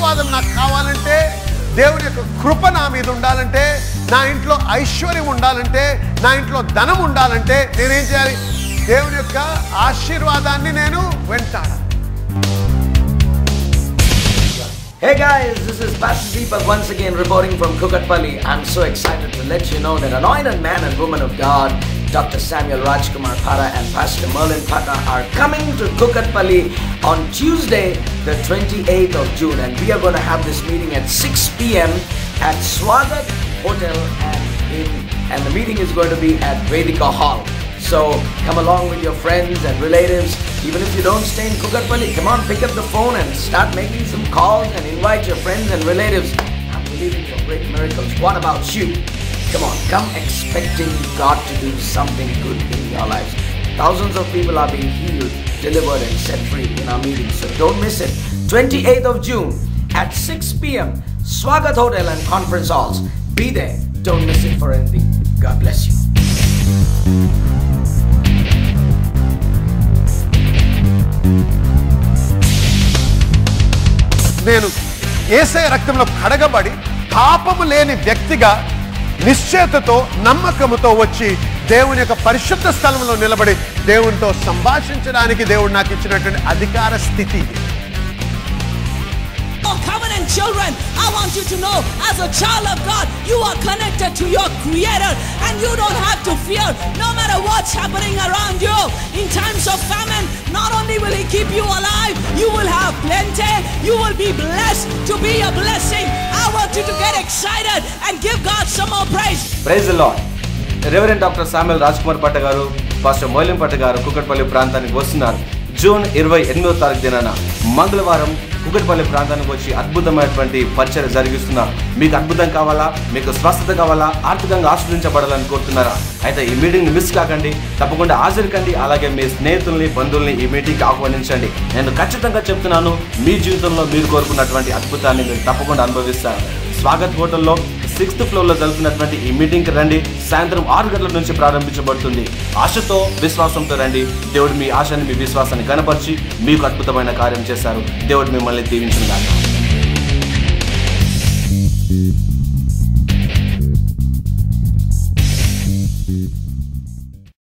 ఆశీర్వాదం నాకు కావాలంటే, దేవుని యొక్క కృప నా మీద ఉండాలంటే, నా ఇంట్లో ఐశ్వర్యం ఉండాలంటే, నా ఇంట్లో ధనం ఉండాలంటే నేనేం చేయాలి? దేవుని యొక్క ఆశీర్వాదాన్ని నేను వెంటాడాలి. Hey guys, this is Pastor Deepak once again reporting from Kukatpalli. I'm so excited to let you know that anointed man and woman of God, Dr. Samuel Rajkumar Para and Pastor Merlin Pata are coming to Kukatpalli on Tuesday, the 28th of June, and we are going to have this meeting at 6 p.m. at Swagat Hotel and the meeting is going to be at Vedika Hall. So come along with your friends and relatives. Even if you don't stay in Kukatpalli, come on, pick up the phone and start making some calls and invite your friends and relatives. I'm believing for great miracles. What about you? Come on, come expecting God to do something good in your lives. Thousands of people are being healed, delivered and set free in our meetings. So don't miss it. 28th of June at 6 p.m. Swagat Hotel and Conference Halls. Be there. Don't miss it for anything. God bless you. నేను యేసయ్య రక్తంలో కడగబడి పాపము లేని వ్యక్తిగా నిశ్చయతతో నమ్మకముతో వచ్చి దేవుని యొక్క పరిశుద్ధ స్థలంలో నిలబడి దేవునితో సంభాషించడానికి దేవుడు నాకు ఇచ్చినటువంటి అధికార స్థితి. Covenant children, I want you to know, as a child of God, you are connected to your Creator and you don't have to fear no matter what's happening around you. In times of famine, not only will He keep you alive, you will have plenty, you will be blessed to be a blessing. I want you to get excited and give God some more praise. Praise the Lord. Reverend Dr. Samuel Rajkumar Patta garu, Pastor Merlin Patta garu Kukatpalli ప్రాంతానికి వస్తున్నారు. June 28వ తారీఖు దినాన మంగళవారం కుకట్పల్లి ప్రాంతానికి వచ్చి అద్భుతమైనటువంటి పరిచర్య జరిగిస్తున్నారు. మీకు అద్భుతం కావాలా, మీకు స్వస్థత కావాలా, ఆర్థికంగా ఆశీర్వదించబడాలని కోరుతున్నారా? అయితే ఈ మీటింగ్ని మిస్ కాకండి, తప్పకుండా హాజరుకండి. అలాగే మీ స్నేహితుల్ని, బంధువుల్ని ఈ మీటింగ్కి ఆహ్వానించండి. నేను ఖచ్చితంగా చెప్తున్నాను, మీ జీవితంలో మీరు కోరుకున్నటువంటి అద్భుతాన్ని మీరు తప్పకుండా అనుభవిస్తారు. స్వాగత్ హోటల్లో 6th ఫ్లోర్లో జరుగుతున్నటువంటి ఈ మీటింగ్కి రండి. సాయంత్రం 6 గంటల నుంచి ప్రారంభించబడుతుంది. ఆశతో, విశ్వాసంతో రండి. దేవుడు మీ ఆశని, మీ విశ్వాసాన్ని కనపరిచి మీకు అద్భుతమైన కార్యం చేశారు. దేవుడు మిమ్మల్ని దీవించును గాక.